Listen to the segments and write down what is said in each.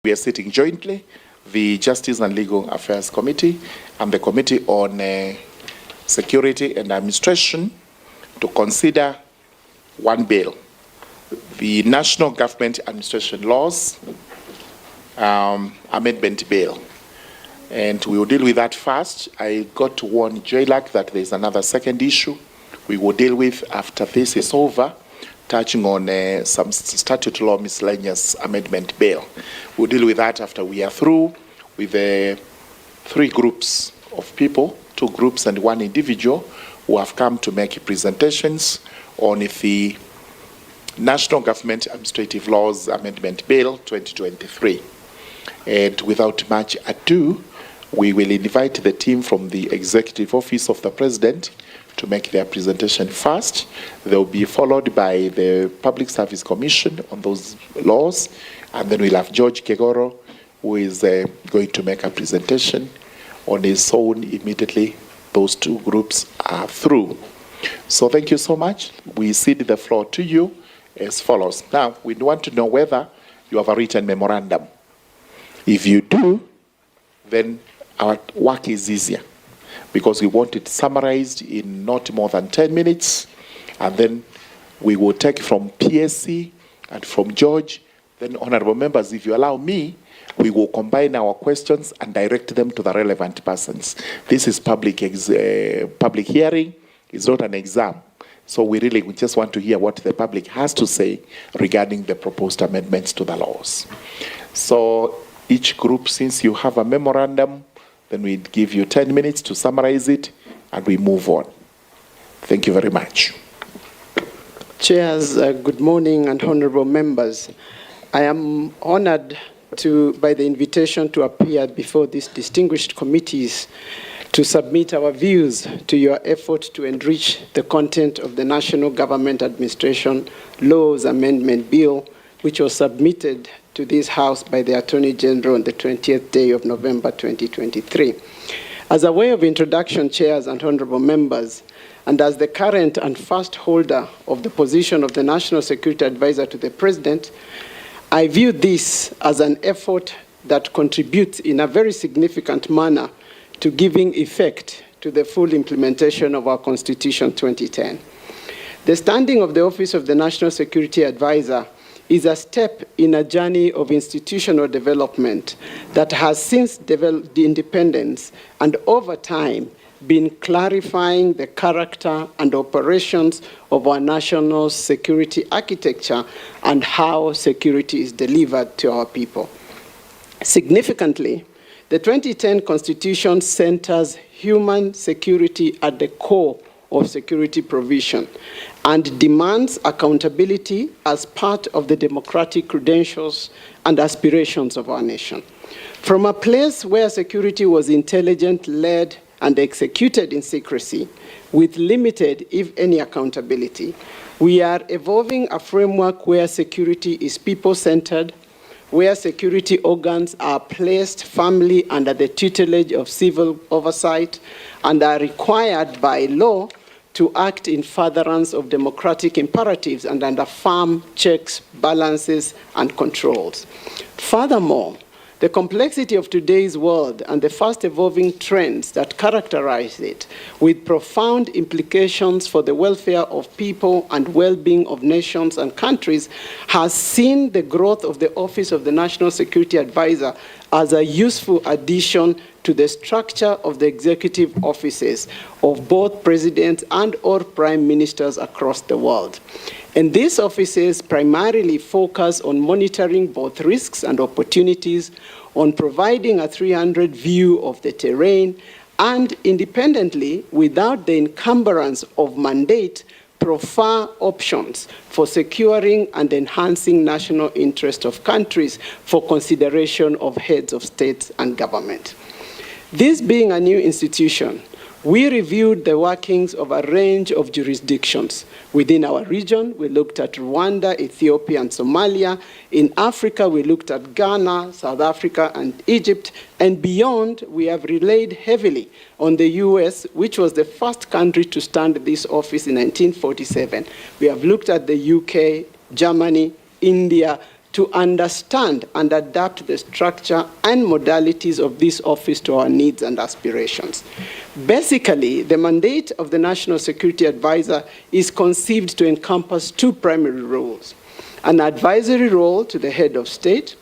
we are sitting jointly, the Justice and Legal Affairs Committee and the Committee on Security and Administration, to consider one bill, the National Government Administration Laws Amendment Bill. And we will deal with that first. I got to warn JLAC that there's another second issue we will deal with after this is over, touching on some statute law miscellaneous amendment bill. We'll deal with that after we are through with three groups of people, 2 groups and 1 individual, who have come to make presentations on the National Government Administrative Laws Amendment Bill 2023. And without much ado, we will invite the team from the Executive Office of the President to make their presentation first. They'll be followed by the Public Service Commission on those laws, and then we'll have George Kegoro, who is going to make a presentation on his own immediately those 2 groups are through. So thank you so much. We cede the floor to you as follows. Now, we want to know whether you have a written memorandum. If you do, then our work is easier, because we want it summarized in not more than 10 minutes, and then we will take from PSC and from George. Then, honorable members, if you allow me, we will combine our questions and direct them to the relevant persons. This is public hearing. It's not an exam. So we just want to hear what the public has to say regarding the proposed amendments to the laws. So each group, since you have a memorandum, then we give you 10 minutes to summarize it, and we move on. Thank you very much. Chairs, good morning, and honorable members. I am honored by the invitation to appear before these distinguished committees to submit our views to your effort to enrich the content of the National Government Administration Laws Amendment Bill, which was submitted to this House by the Attorney General on the 20th day of November 2023. As a way of introduction, chairs and honorable members, and as the current and first holder of the position of the National Security Advisor to the President, I view this as an effort that contributes in a very significant manner to giving effect to the full implementation of our Constitution 2010. The standing of the Office of the National Security Advisor is a step in a journey of institutional development that has since developed the independence and over time been clarifying the character and operations of our national security architecture and how security is delivered to our people. Significantly, the 2010 Constitution centers human security at the core of security provision and demands accountability as part of the democratic credentials and aspirations of our nation. From a place where security was intelligent, led, and executed in secrecy, with limited, if any, accountability, we are evolving a framework where security is people-centered, where security organs are placed firmly under the tutelage of civil oversight and are required by law to act in furtherance of democratic imperatives and under firm checks, balances, and controls. Furthermore, the complexity of today's world and the fast-evolving trends that characterize it, with profound implications for the welfare of people and well-being of nations and countries, has seen the growth of the Office of the National Security Advisor as a useful addition to the structure of the executive offices of both presidents and/or prime ministers across the world. And these offices primarily focus on monitoring both risks and opportunities, on providing a 300 view of the terrain, and independently, without the encumbrance of mandate, proffer options for securing and enhancing national interest of countries for consideration of heads of states and government. This being a new institution, we reviewed the workings of a range of jurisdictions. Within our region, we looked at Rwanda, Ethiopia, and Somalia. In Africa, we looked at Ghana, South Africa, and Egypt. And beyond, we have relied heavily on the US, which was the first country to stand this office in 1947. We have looked at the UK, Germany, India, to understand and adapt the structure and modalities of this office to our needs and aspirations. Basically, the mandate of the National Security Advisor is conceived to encompass two primary roles: an advisory role to the head of state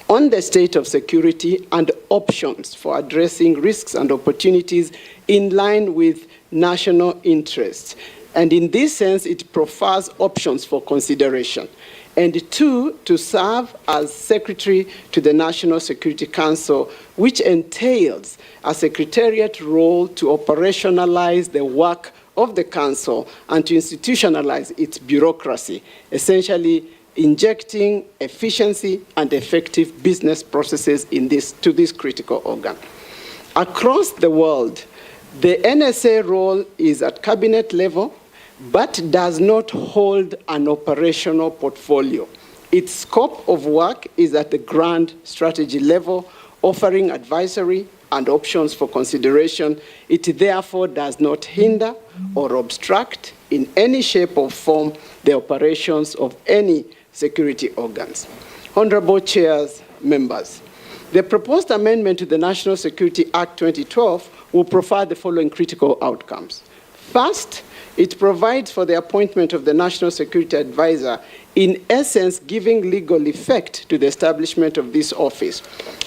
on the state of security and options for addressing risks and opportunities in line with national interests. And in this sense, it profiles options for consideration. And two, to serve as secretary to the National Security Council, which entails a secretariat role to operationalize the work of the council and to institutionalize its bureaucracy, essentially injecting efficiency and effective business processes to this critical organ. Across the world, the NSA role is at cabinet level, but does not hold an operational portfolio. Its scope of work is at the grand strategy level, offering advisory and options for consideration. It therefore does not hinder or obstruct in any shape or form the operations of any security organs. Honorable chairs, members, the proposed amendment to the National Security Act 2012 will provide the following critical outcomes. First, it provides for the appointment of the National Security Advisor, in essence giving legal effect to the establishment of this office.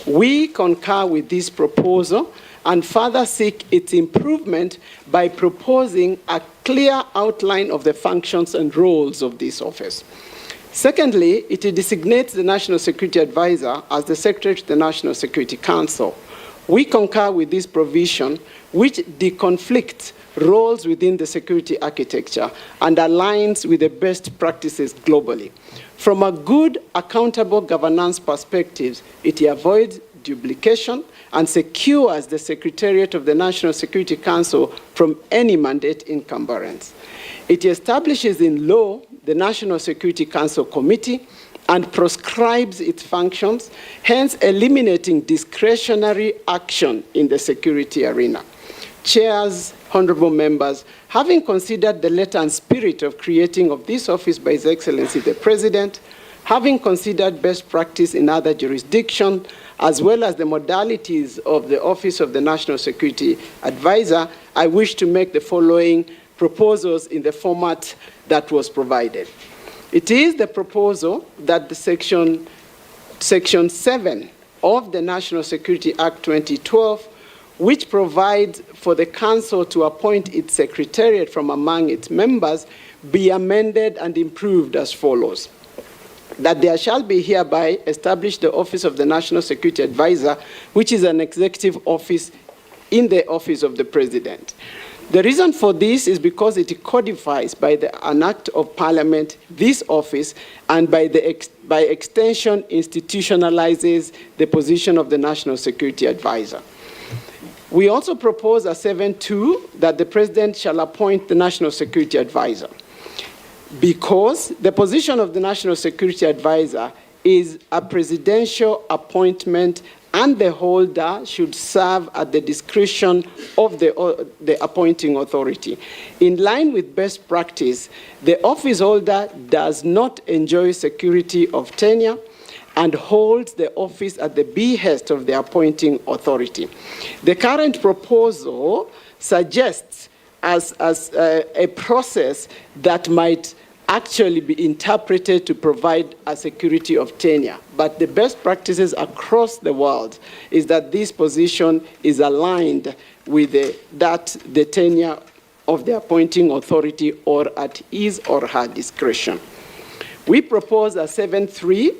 We concur with this proposal and further seek its improvement by proposing a clear outline of the functions and roles of this office. Secondly, it designates the National Security Advisor as the Secretary to the National Security Council. We concur with this provision, which deconflicts roles within the security architecture and aligns with the best practices globally. From a good, accountable governance perspective, it avoids duplication and secures the Secretariat of the National Security Council from any mandate encumbrance. It establishes in law the National Security Council Committee and proscribes its functions, hence eliminating discretionary action in the security arena. Chairs, honorable members, having considered the letter and spirit of creating of this office by His Excellency the President, having considered best practice in other jurisdictions, as well as the modalities of the Office of the National Security Advisor, I wish to make the following proposals in the format that was provided. It is the proposal that the Section 7 of the National Security Act 2012, which provides for the Council to appoint its Secretariat from among its members, be amended and improved as follows. That there shall be hereby established the Office of the National Security Advisor, which is an executive office in the Office of the President. The reason for this is because it codifies by an act of parliament this office, and by extension institutionalizes the position of the National Security Advisor. We also propose a 7.2 that the President shall appoint the National Security Advisor, because the position of the National Security Advisor is a presidential appointment, and the holder should serve at the discretion of the appointing authority. In line with best practice, the office holder does not enjoy security of tenure and holds the office at the behest of the appointing authority. The current proposal suggests as a process that might actually be interpreted to provide a security of tenure. But the best practices across the world is that this position is aligned with the tenure of the appointing authority, or at his or her discretion. We propose a 7.3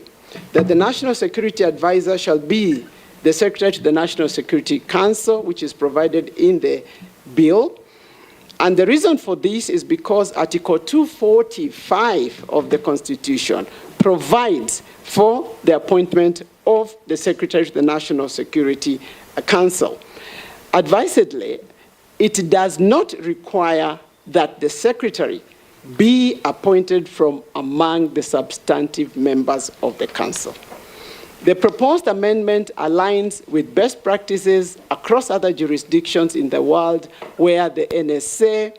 that the National Security Advisor shall be the Secretary to the National Security Council, which is provided in the bill. And the reason for this is because Article 245 of the Constitution provides for the appointment of the Secretary to the National Security Council. Advisedly, it does not require that the Secretary be appointed from among the substantive members of the Council. The proposed amendment aligns with best practices across other jurisdictions in the world where the NSA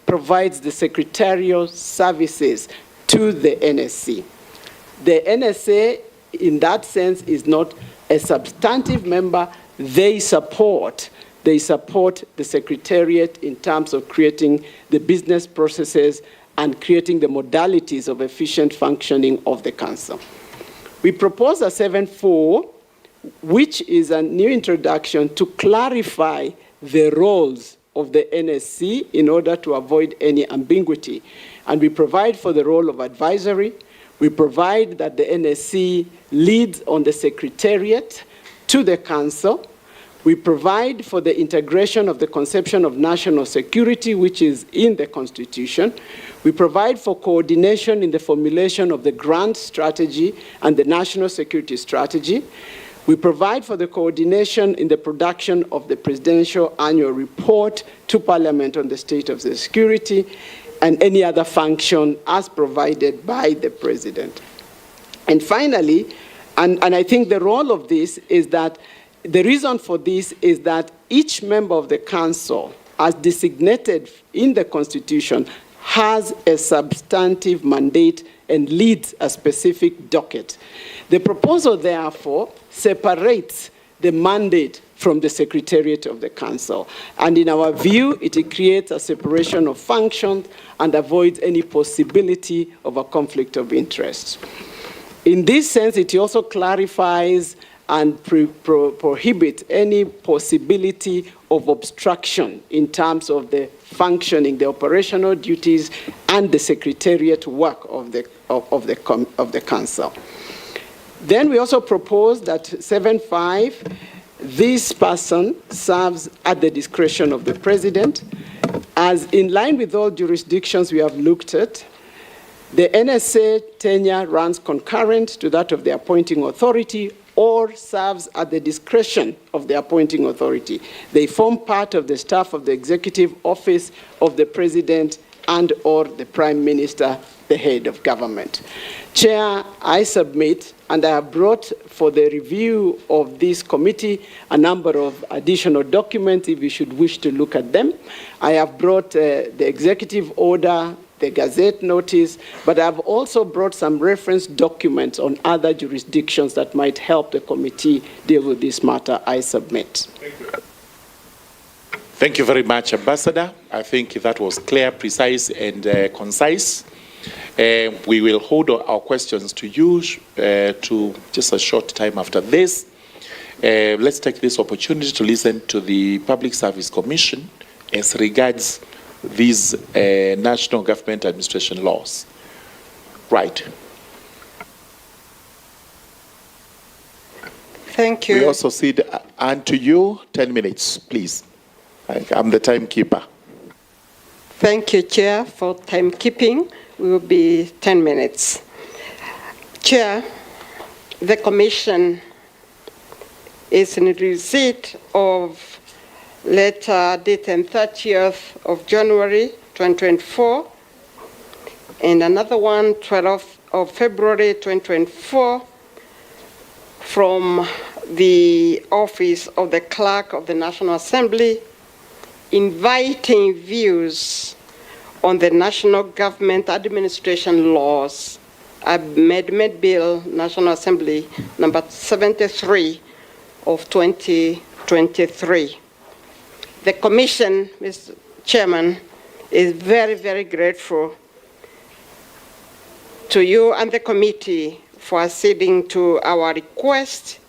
provides the secretarial services to the NSC. The NSA, in that sense, is not a substantive member. They support the Secretariat in terms of creating the business processes and creating the modalities of efficient functioning of the Council. We propose a 7.4, which is a new introduction to clarify the roles of the NSC in order to avoid any ambiguity. And we provide for the role of advisory. We provide that the NSC leads on the Secretariat to the Council. We provide for the integration of the conception of national security, which is in the Constitution. We provide for coordination in the formulation of the grand strategy and the national security strategy. We provide for the coordination in the production of the presidential annual report to Parliament on the state of the security and any other function as provided by the President. And finally, and I think the role of this is that the reason for this is that each member of the Council, as designated in the Constitution, has a substantive mandate and leads a specific docket. The proposal, therefore, separates the mandate from the Secretariat of the Council. And in our view, it creates a separation of functions and avoids any possibility of a conflict of interest. In this sense, it also clarifies and prohibit any possibility of obstruction in terms of the functioning, the operational duties, and the Secretariat work of the Council. Then we also propose that 7.5, this person serves at the discretion of the President. As in line with all jurisdictions we have looked at, the NSA tenure runs concurrent to that of the appointing authority or serves at the discretion of the appointing authority. They form part of the staff of the Executive Office of the President and or the Prime Minister, the head of government. Chair, I submit, and I have brought for the review of this committee a number of additional documents if you should wish to look at them. I have brought the executive order, the Gazette notice, but I've also brought some reference documents on other jurisdictions that might help the committee deal with this matter. I submit. Thank you. Thank you very much, Ambassador. I think that was clear, precise, and concise. We will hold our questions to you to just a short time after this. Let's take this opportunity to listen to the Public Service Commission as regards these national government administration laws. Right. Thank you. We also cede and to you 10 minutes, please. I'm the timekeeper. Thank you, Chair, for timekeeping. We will be 10 minutes. Chair, the Commission is in receipt of letter dated 30th of January 2024 and another one 12th of February 2024 from the Office of the Clerk of the National Assembly inviting views on the National Government Administration Laws, Amendment Bill, National Assembly, number 73 of 2023. The Commission, Mr. Chairman, is very, very grateful to you and the committee for acceding to our request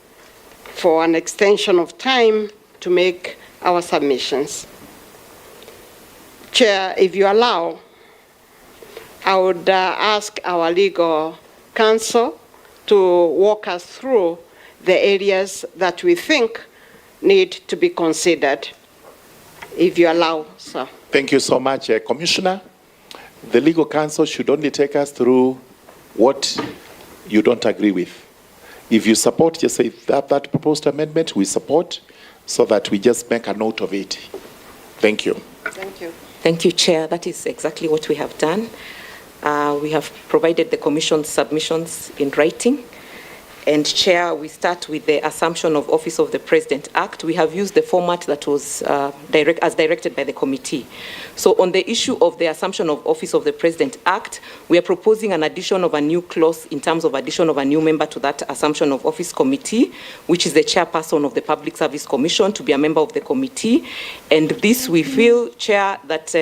for an extension of time to make our submissions. Chair, if you allow, I would ask our legal counsel to walk us through the areas that we think need to be considered. If you allow, sir. Thank you so much, Commissioner. The legal counsel should only take us through what you don't agree with. If you support, just say that proposed amendment we support, so that we just make a note of it. Thank you. Thank you. Thank you, Chair. That is exactly what we have done. We have provided the Commission's submissions in writing, And Chair, we start with the Assumption of Office of the President Act. We have used the format that was as directed by the committee. So on the issue of the Assumption of Office of the President Act, we are proposing an addition of a new clause in terms of addition of a new member to that Assumption of Office committee, which is the chairperson of the Public Service Commission, to be a member of the committee. And this, we feel, Chair, that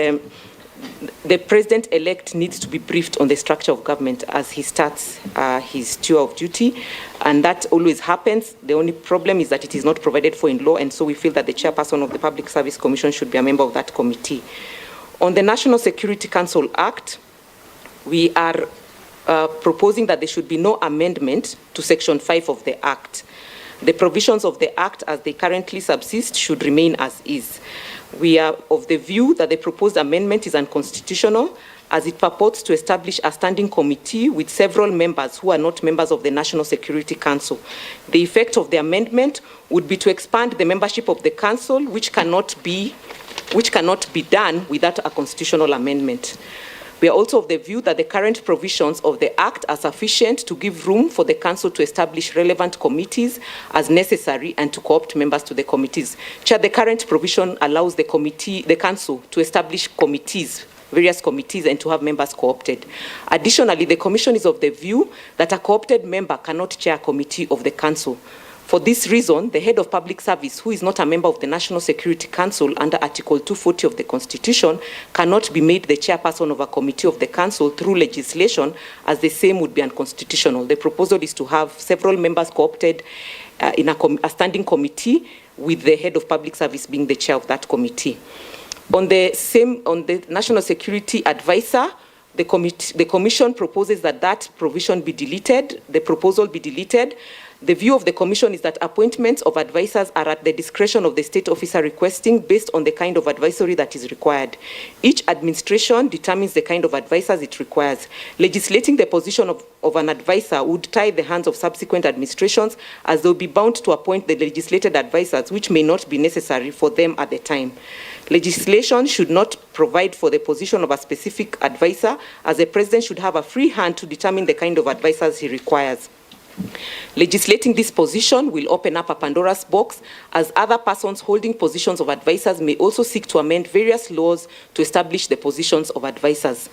the President-elect needs to be briefed on the structure of government as he starts his tour of duty, and that always happens. The only problem is that it is not provided for in law, and so we feel that the chairperson of the Public Service Commission should be a member of that committee. On the National Security Council Act, we are proposing that there should be no amendment to Section 5 of the Act. The provisions of the Act as they currently subsist should remain as is. We are of the view that the proposed amendment is unconstitutional as it purports to establish a standing committee with several members who are not members of the National Security Council. The effect of the amendment would be to expand the membership of the council, which cannot be done without a constitutional amendment. We are also of the view that the current provisions of the Act are sufficient to give room for the Council to establish relevant committees as necessary and to co-opt members to the committees. Chair, the current provision allows the Council to establish committees, various committees, and to have members co-opted. Additionally, the Commission is of the view that a co-opted member cannot chair a committee of the Council. For this reason, the head of public service, who is not a member of the National Security Council under Article 240 of the Constitution, cannot be made the chairperson of a committee of the Council through legislation, as the same would be unconstitutional. The proposal is to have several members co-opted in a standing committee, with the head of public service being the chair of that committee. On the National Security Advisor, the Commission proposes that provision be deleted, the proposal be deleted. The view of the Commission is that appointments of advisors are at the discretion of the state officer requesting based on the kind of advisory that is required. Each administration determines the kind of advisors it requires. Legislating the position of an advisor would tie the hands of subsequent administrations, as they will be bound to appoint the legislated advisors, which may not be necessary for them at the time. Legislation should not provide for the position of a specific advisor, as the President should have a free hand to determine the kind of advisors he requires. Legislating this position will open up a Pandora's box, as other persons holding positions of advisors may also seek to amend various laws to establish the positions of advisors.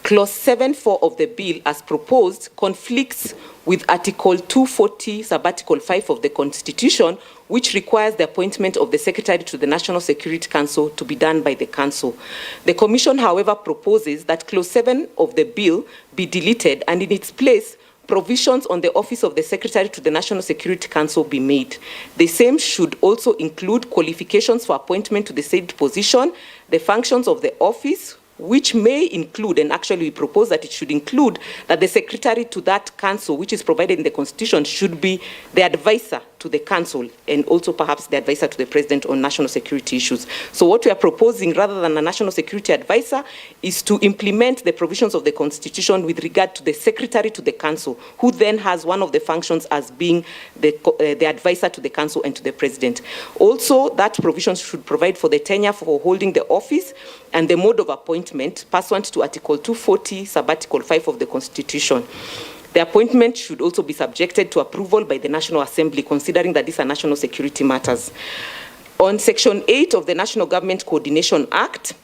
Clause 7.4 of the bill, as proposed, conflicts with Article 240, Subarticle 5 of the Constitution, which requires the appointment of the Secretary to the National Security Council to be done by the Council. The Commission, however, proposes that Clause 7 of the bill be deleted, and in its place, provisions on the office of the Secretary to the National Security Council be made. The same should also include qualifications for appointment to the said position, the functions of the office, which may include, and actually we propose that it should include, that the Secretary to that Council, which is provided in the Constitution, should be the advisor to the Council, and also perhaps the advisor to the President on national security issues. So what we are proposing, rather than a national security advisor, is to implement the provisions of the Constitution with regard to the Secretary to the Council, who then has one of the functions as being the advisor to the Council and to the President. Also, that provision should provide for the tenure for holding the office and the mode of appointment pursuant to Article 240, Subarticle 5 of the Constitution. The appointment should also be subjected to approval by the National Assembly, considering that these are national security matters. On Section 8 of the National Government Coordination Act,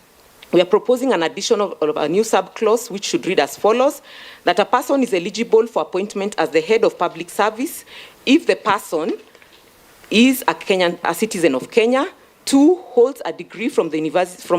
we are proposing an addition of a new subclause, which should read as follows: that a person is eligible for appointment as the head of public service if the person is a citizen of Kenya, 2, holds a degree from a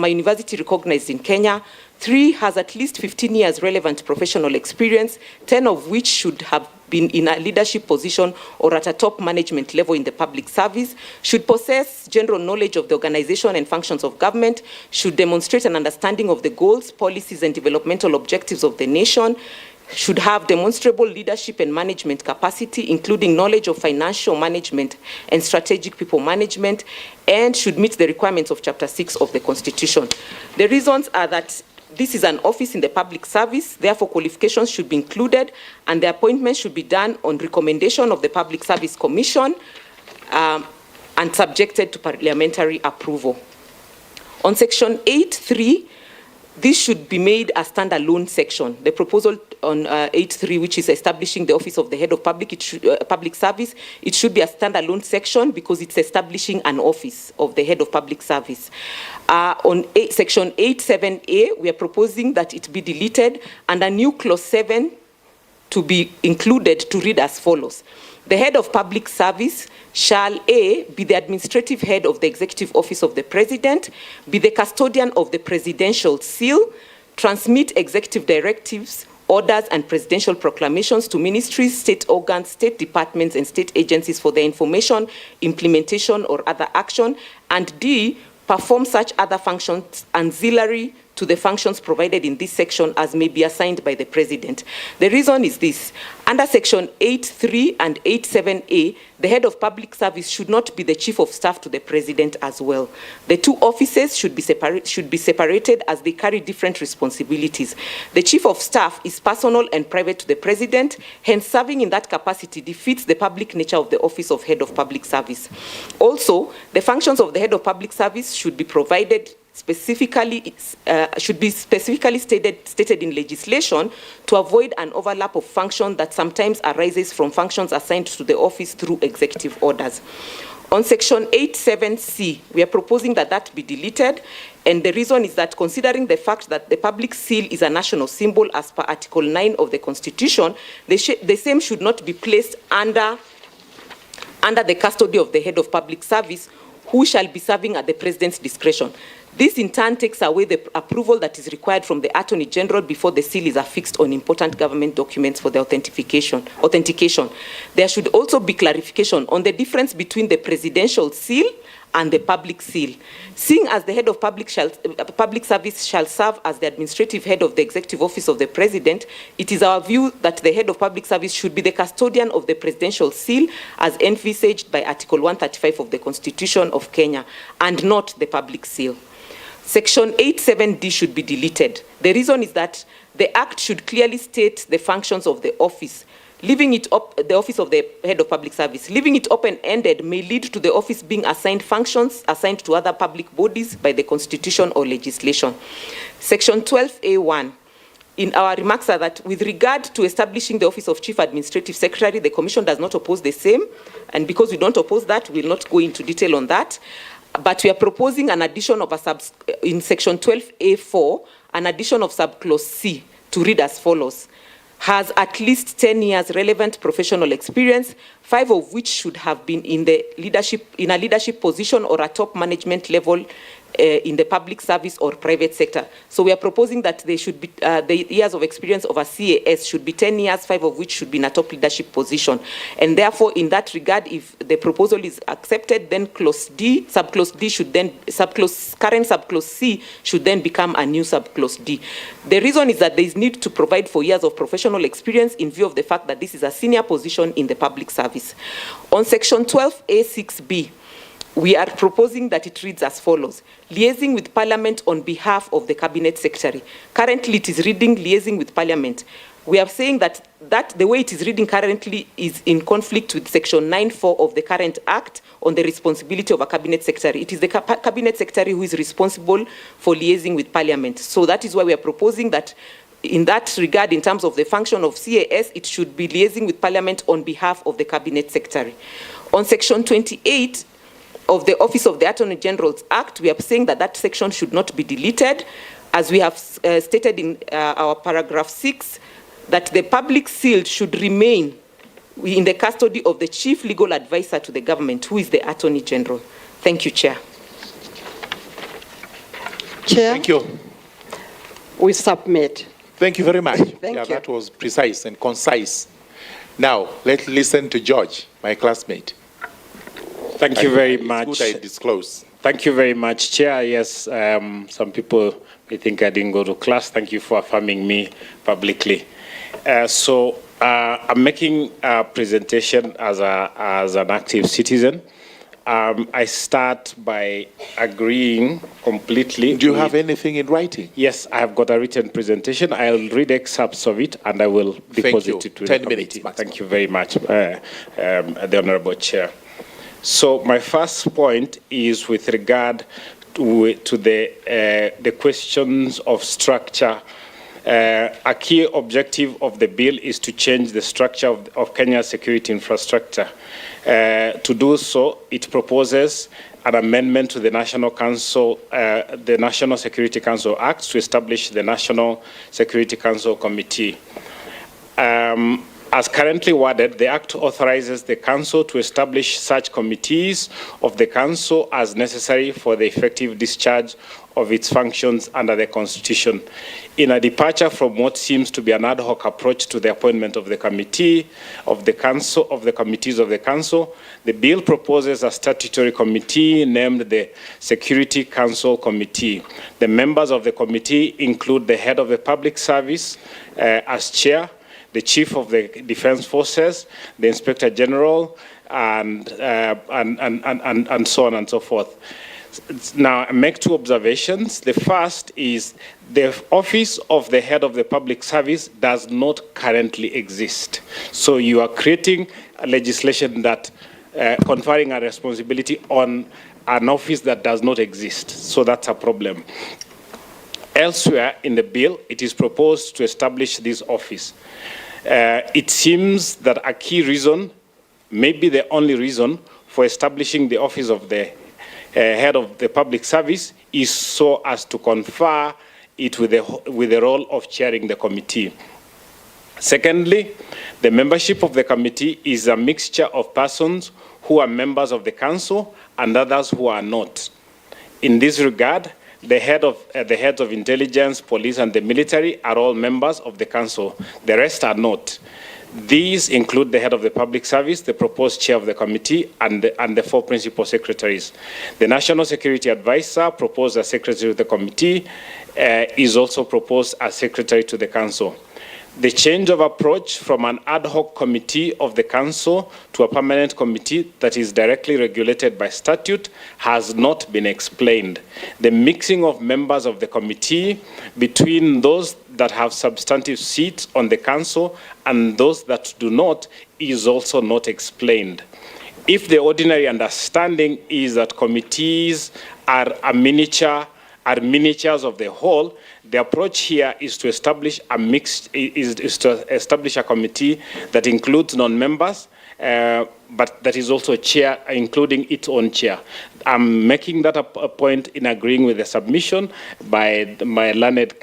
university recognized in Kenya, 3, has at least 15 years relevant professional experience, 10 of which should have been in a leadership position or at a top management level in the public service, should possess general knowledge of the organization and functions of government, should demonstrate an understanding of the goals, policies, and developmental objectives of the nation, should have demonstrable leadership and management capacity, including knowledge of financial management and strategic people management, and should meet the requirements of Chapter 6 of the Constitution. The reasons are that this is an office in the public service, therefore qualifications should be included, and the appointment should be done on recommendation of the Public Service Commission and subjected to parliamentary approval. On Section 8.3, this should be made a standalone section. The proposal on 8.3, which is establishing the Office of the Head of Public Service, it should be a standalone section because it's establishing an office of the Head of Public Service. Section 8.7a, we are proposing that it be deleted and a new clause 7 to be included to read as follows. The Head of Public Service shall A, be the administrative head of the Executive Office of the President, be the custodian of the presidential seal, transmit executive directives, orders, and presidential proclamations to ministries, state organs, state departments, and state agencies for their information, implementation, or other action, and D, perform such other functions ancillary to the functions provided in this section as may be assigned by the President. The reason is this. Under Section 8.3 and 8.7a, the Head of Public Service should not be the Chief of Staff to the President as well. The two offices should be separated as they carry different responsibilities. The Chief of Staff is personal and private to the President, hence serving in that capacity defeats the public nature of the Office of Head of Public Service. Also, the functions of the Head of Public Service should be provided specifically stated in legislation to avoid an overlap of function that sometimes arises from functions assigned to the office through executive orders. On Section 8.7c, we are proposing that that be deleted, and the reason is that considering the fact that the public seal is a national symbol as per Article 9 of the Constitution, the same should not be placed under the custody of the Head of Public Service, who shall be serving at the President's discretion. This in turn takes away the approval that is required from the Attorney General before the seal is affixed on important government documents for the authentication. There should also be clarification on the difference between the presidential seal and the public seal. Seeing as the Head of Public Service shall serve as the administrative head of the Executive Office of the President, it is our view that the Head of Public Service should be the custodian of the presidential seal as envisaged by Article 135 of the Constitution of Kenya, and not the public seal. Section 8.7d should be deleted. The reason is that the Act should clearly state the functions of the office. Leaving it up, the Office of the Head of Public Service, leaving it open-ended may lead to the office being assigned functions assigned to other public bodies by the Constitution or legislation. Section 12a1. In our remarks are that with regard to establishing the Office of Chief Administrative Secretary, the Commission does not oppose the same, and because we don't oppose that, we will not go into detail on that. But we are proposing an addition of in Section 12A4, an addition of subclause C to read as follows. Has at least 10 years relevant professional experience, 5 of which should have been in a leadership position or a top management level in the public service or private sector. So we are proposing that they should be, the years of experience of a CAS should be 10 years, 5 of which should be in a top leadership position. And therefore, in that regard, if the proposal is accepted, then clause D, subclause D should then, current subclause C should then become a new subclause D. The reason is that there is need to provide for years of professional experience in view of the fact that this is a senior position in the public service. On Section 12A6B, we are proposing that it reads as follows. Liaising with Parliament on behalf of the Cabinet Secretary. Currently, it is reading liaising with Parliament. We are saying that the way it is reading currently is in conflict with Section 9.4 of the current Act on the responsibility of a Cabinet Secretary. It is the Cabinet Secretary who is responsible for liaising with Parliament. So that is why we are proposing that in that regard, in terms of the function of CAS, it should be liaising with Parliament on behalf of the Cabinet Secretary. On Section 28, of the Office of the Attorney General's Act, we are saying that that section should not be deleted, as we have stated in our paragraph 6, that the public seal should remain in the custody of the Chief Legal Advisor to the government, who is the Attorney General. Thank you, Chair. Chair, Thank you. we submit. Thank you very much. Thank you. That was precise and concise. Now, let's listen to George, my classmate. Thank you very much. It's good I disclose. Thank you very much, Chair. Yes, some people may think I didn't go to class. Thank you for affirming me publicly. I'm making a presentation as an active citizen. I start by agreeing completely. Do you have anything in writing? Yes, I have got a written presentation. I'll read excerpts of it and I will deposit it to 10 the minutes. committee. Thank you very much, the Honorable Chair. So my first point is with regard the questions of structure. A key objective of the bill is to change the structure of Kenya's security infrastructure. To do so, it proposes an amendment to the National Security Council Act to establish the National Security Council Committee. As currently worded, the Act authorizes the Council to establish such committees of the Council as necessary for the effective discharge of its functions under the Constitution. In a departure from what seems to be an ad hoc approach to the appointment of the committee of the Council, of the committees of the Council, the bill proposes a statutory committee named the Security Council Committee. The members of the committee include the head of the public service as chair, the Chief of the Defense Forces, the Inspector General, and so on and so forth. Now, I make two observations. The first is the office of the head of the public service does not currently exist. So you are creating a legislation that conferring a responsibility on an office that does not exist. So that's a problem. Elsewhere in the bill, it is proposed to establish this office. It seems that a key reason, maybe the only reason, for establishing the office of the head of the public service is so as to confer it with the role of chairing the committee. Secondly, the membership of the committee is a mixture of persons who are members of the council and others who are not. In this regard, the heads of intelligence, police, and the military are all members of the council. The rest are not. These include the head of the public service, the proposed chair of the committee, and the four principal secretaries. The National Security Advisor, proposed as secretary of the committee, is also proposed as secretary to the council. The change of approach from an ad hoc committee of the council to a permanent committee that is directly regulated by statute has not been explained. The mixing of members of the committee between those that have substantive seats on the council and those that do not is also not explained. If the ordinary understanding is that committees are miniatures of the whole, the approach here is to establish a committee that includes non-members, but that is also chair, including its own chair. I'm making that a point in agreeing with the submission by my learned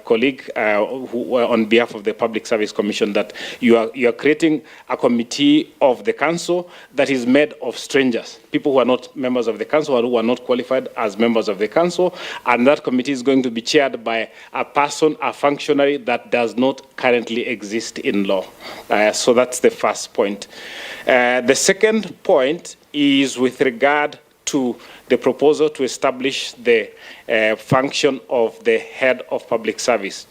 colleague who, on behalf of the Public Service Commission, that you are creating a committee of the council that is made of strangers, people who are not members of the council or who are not qualified as members of the council, and that committee is going to be chaired by a person, a functionary that does not currently exist in law. So that's the first point. The second point is with regard to the proposal to establish the function of the head of public service.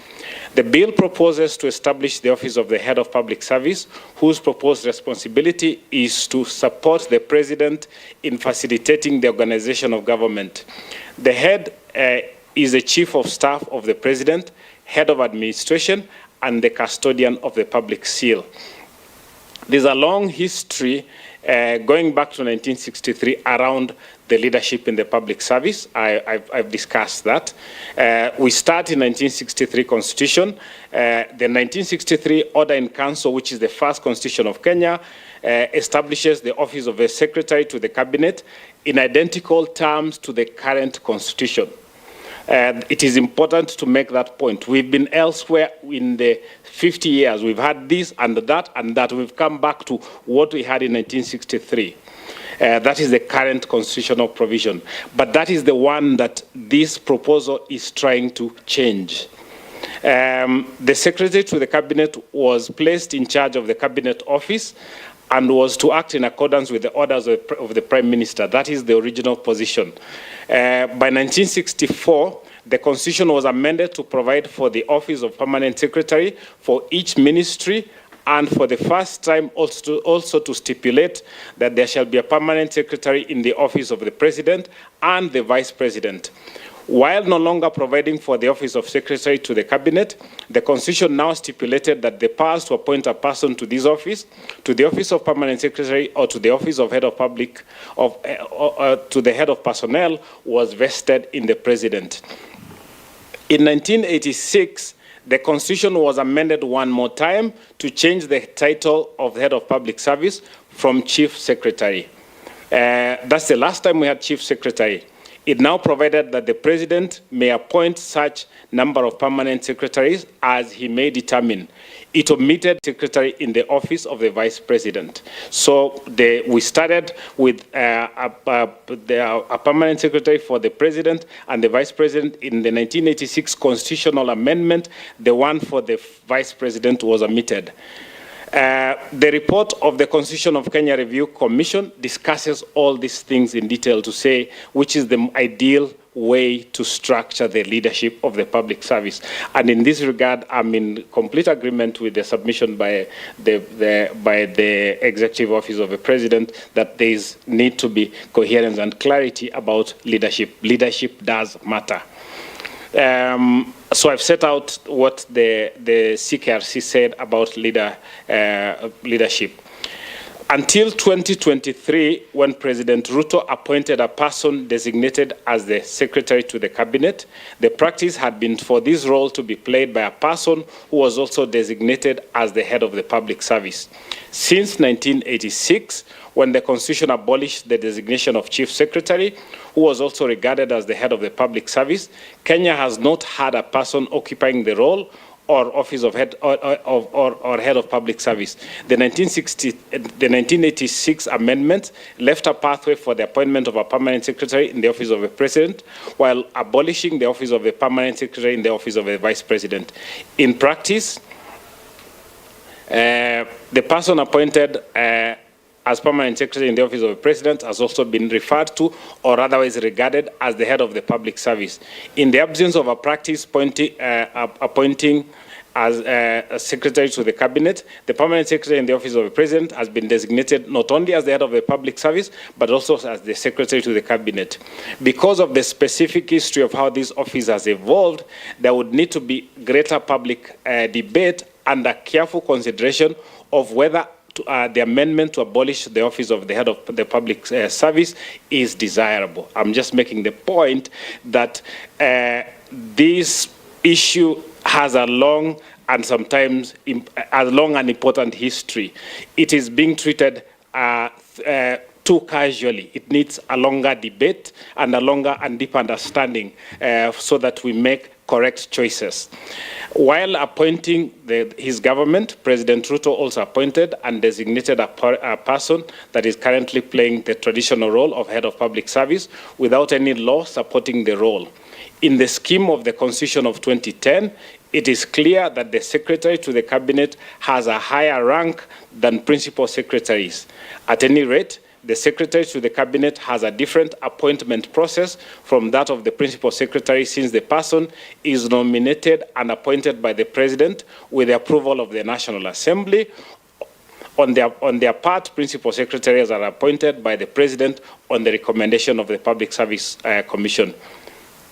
The bill proposes to establish the office of the head of public service, whose proposed responsibility is to support the president in facilitating the organization of government. The head is the chief of staff of the president, head of administration, and the custodian of the public seal. There's a long history going back to 1963 around the leadership in the public service. I've discussed that. We start in 1963 Constitution. The 1963 Order in Council, which is the first constitution of Kenya, establishes the office of a secretary to the cabinet in identical terms to the current constitution. It is important to make that point. We've been elsewhere in the 50 years. We've had this and that and that. We've come back to what we had in 1963. That is the current constitutional provision. But that is the one that this proposal is trying to change. The secretary to the cabinet was placed in charge of the cabinet office and was to act in accordance with the orders of the Prime Minister. That is the original position. By 1964, the Constitution was amended to provide for the office of Permanent Secretary for each ministry, and for the first time also to stipulate that there shall be a Permanent Secretary in the office of the President and the Vice President. While no longer providing for the office of secretary to the cabinet, the constitution now stipulated that the powers to appoint a person to this office, to the office of permanent secretary, or to the office of head of public, to the head of personnel, was vested in the president. In 1986, the constitution was amended one more time to change the title of head of public service from chief secretary. That's the last time we had chief secretary. It now provided that the president may appoint such number of permanent secretaries as he may determine. It omitted secretary in the office of the vice president. So we started with a permanent secretary for the president and the vice president. In the 1986 constitutional amendment, the one for the vice president was omitted. The report of the Constitution of Kenya Review Commission discusses all these things in detail to say which is the ideal way to structure the leadership of the public service. And in this regard, I'm in complete agreement with the submission by the Executive Office of the President that there need to be coherence and clarity about leadership. Leadership does matter. So I've set out what the CKRC said about leadership. Until 2023, when President Ruto appointed a person designated as the secretary to the cabinet, the practice had been for this role to be played by a person who was also designated as the head of the public service. Since 1986, when the Constitution abolished the designation of chief secretary, who was also regarded as the head of the public service, Kenya has not had a person occupying the role or office of head or head of public service. The 1986 amendment left a pathway for the appointment of a permanent secretary in the office of the president, while abolishing the office of the permanent secretary in the office of the vice president. In practice, the person appointed as permanent secretary in the office of the president has also been referred to or otherwise regarded as the head of the public service. In the absence of a practice appointing as a secretary to the cabinet, the permanent secretary in the office of the president has been designated not only as the head of the public service, but also as the secretary to the cabinet. Because of the specific history of how this office has evolved, there would need to be greater public debate and a careful consideration of whether the amendment to abolish the office of the head of the public service is desirable. I'm just making the point that this issue has a long and sometimes a long and important history. It is being treated too casually. It needs a longer debate and a longer and deep understanding so that we make correct choices. While appointing his government, President Ruto also appointed and designated a person that is currently playing the traditional role of head of public service without any law supporting the role. In the scheme of the Constitution of 2010, it is clear that the secretary to the cabinet has a higher rank than principal secretaries. At any rate, the secretary to the cabinet has a different appointment process from that of the principal secretary, since the person is nominated and appointed by the president with the approval of the National Assembly. On their part, principal secretaries are appointed by the president on the recommendation of the Public Service Commission.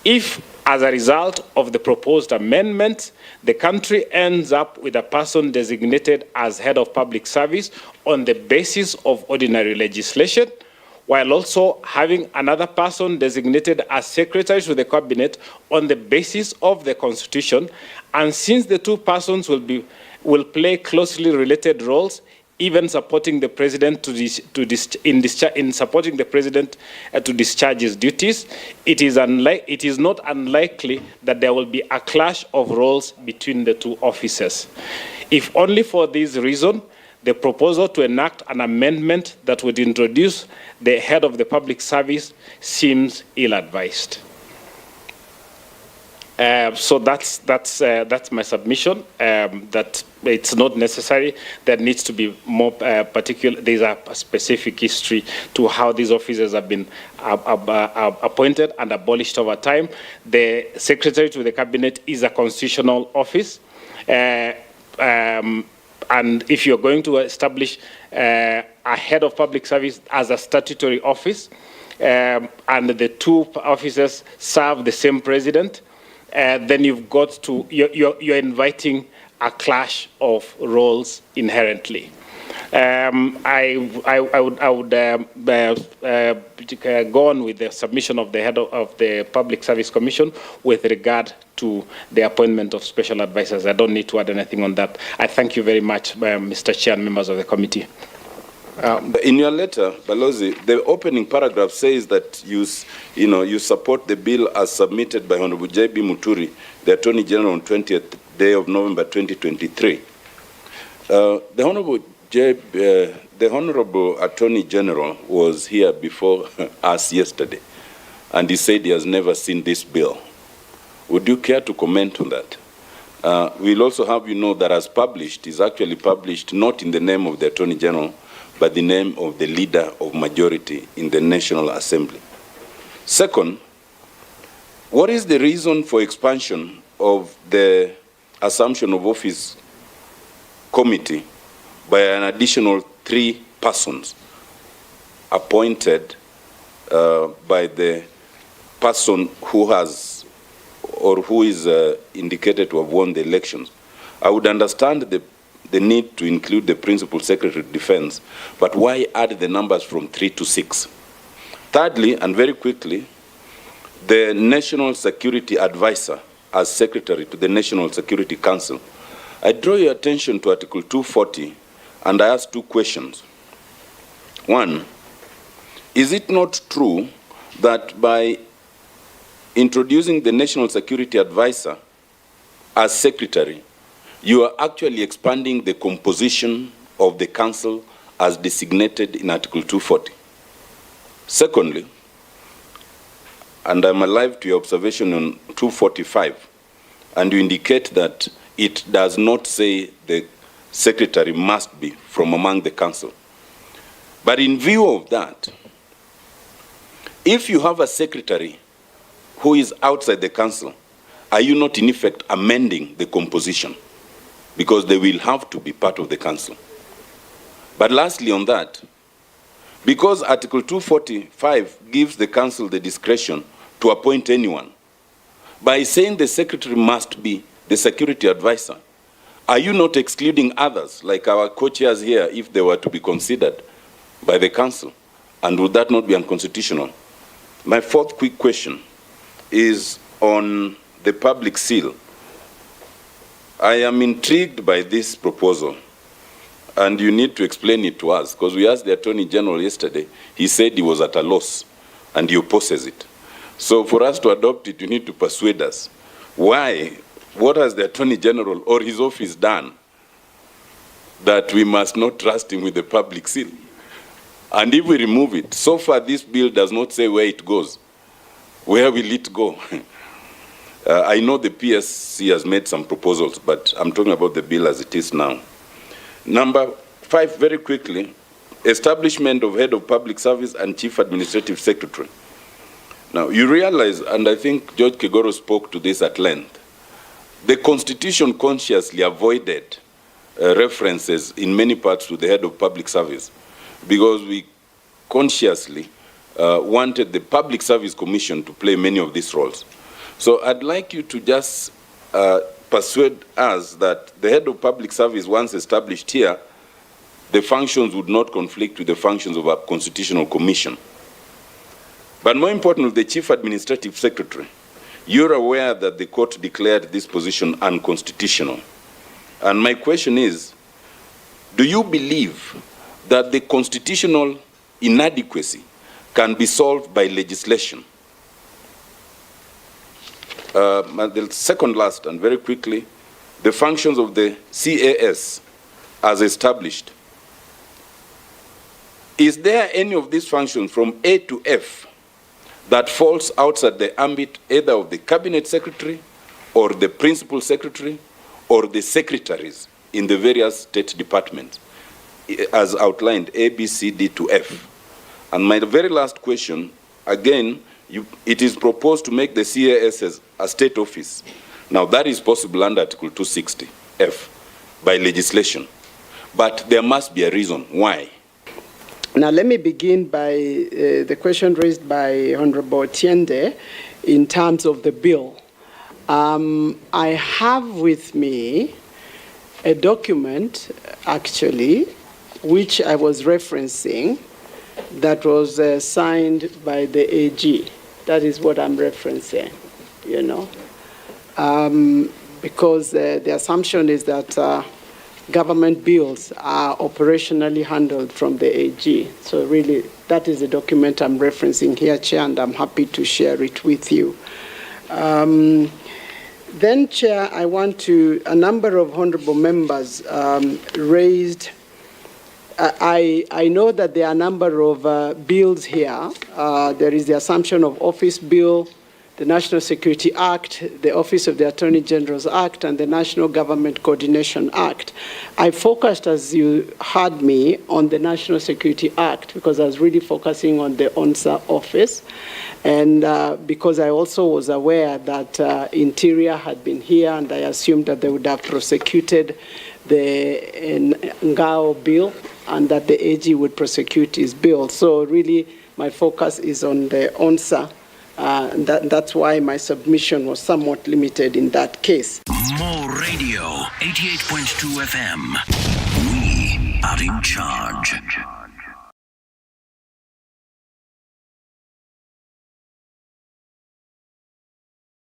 If, as a result of the proposed amendment, the country ends up with a person designated as head of public service on the basis of ordinary legislation, while also having another person designated as secretary to the cabinet on the basis of the Constitution, and since the two persons will play closely related roles, even supporting the president to discharge his duties, it is not unlikely that there will be a clash of roles between the two offices. If only for this reason, the proposal to enact an amendment that would introduce the head of the public service seems ill-advised. So that's my submission, that it's not necessary. There needs to be more particular. There's a specific history to how these offices have been appointed and abolished over time. The secretary to the cabinet is a constitutional office. And if you're going to establish a head of public service as a statutory office, and the two officers serve the same president, then you've got to, you're inviting a clash of roles inherently. I would go on with the submission of the head of the Public Service Commission with regard to the appointment of special advisors. I don't need to add anything on that. I thank you very much, Mr. Chair and members of the committee. In your letter, Balozi, the opening paragraph says that you support the bill as submitted by Honorable J.B. Muturi, the Attorney General, on 20th day of November 2023. The Honorable Attorney General was here before us yesterday, and he said he has never seen this bill. Would you care to comment on that? We'll also have you know that as published, is actually published not in the name of the Attorney General, but the name of the Leader of Majority in the National Assembly. Second, what is the reason for expansion of the Assumption of Office Committee by an additional 3 persons appointed by the person who has or who is indicated to have won the elections? I would understand the need to include the Principal Secretary of Defense, but why add the numbers from 3 to 6? Thirdly, and very quickly, the National Security Advisor as Secretary to the National Security Council. I draw your attention to Article 240, and I ask 2 questions. One, is it not true that by introducing the National Security Advisor as Secretary, you are actually expanding the composition of the Council as designated in Article 240? Secondly, and I'm alive to your observation on 245, and you indicate that it does not say the Secretary must be from among the Council. But in view of that, if you have a Secretary who is outside the Council, are you not in effect amending the composition? Because they will have to be part of the Council. But lastly on that, because Article 245 gives the Council the discretion to appoint anyone, by saying the Secretary must be the Security Advisor, are you not excluding others, like our co-chairs here, if they were to be considered by the Council? And would that not be unconstitutional? My fourth quick question is on the public seal. I am intrigued by this proposal, and you need to explain it to us, because we asked the Attorney General yesterday. He said he was at a loss, and he opposes it. So for us to adopt it, you need to persuade us. Why? What has the Attorney General or his office done that we must not trust him with the public seal? And if we remove it, so far this bill does not say where it goes. Where will it go? I know the PSC has made some proposals, but I'm talking about the bill as it is now. Number 5, very quickly, establishment of Head of Public Service and Chief Administrative Secretary. Now, you realize, and I think George Kigoro spoke to this at length, the Constitution consciously avoided references in many parts to the Head of Public Service because we consciously wanted the Public Service Commission to play many of these roles. So I'd like you to just persuade us that the Head of Public Service, once established here, the functions would not conflict with the functions of a constitutional commission. But more importantly, the Chief Administrative Secretary, you're aware that the court declared this position unconstitutional. And my question is, do you believe that the constitutional inadequacy can be solved by legislation? The second last, and very quickly, the functions of the CAS as established. Is there any of these functions from A to F that falls outside the ambit either of the Cabinet Secretary or the Principal Secretary or the secretaries in the various state departments, as outlined, A, B, C, D to F? And my very last question, again, it is proposed to make the CAS a state office. Now, that is possible under Article 260 F by legislation. But there must be a reason why. Now, let me begin by the question raised by Honorable Tiende in terms of the bill. I have with me a document, actually, which I was referencing, that was signed by the AG. That is what I'm referencing, you know. Because the assumption is that government bills are operationally handled from the AG. So really, that is the document I'm referencing here, Chair, and I'm happy to share it with you. Then, Chair, a number of honorable members raised, I know that there are a number of bills here. There is the Assumption of Office Bill, the National Security Act, the Office of the Attorney General's Act, and the National Government Coordination Act. I focused, as you heard me, on the National Security Act because I was really focusing on the ONSA office, and because I also was aware that Interior had been here, and I assumed that they would have prosecuted the Ngao bill and that the AG would prosecute his bill. So really, my focus is on the ONSA. That's why my submission was somewhat limited in that case. More Radio, 88.2 FM. We are in charge.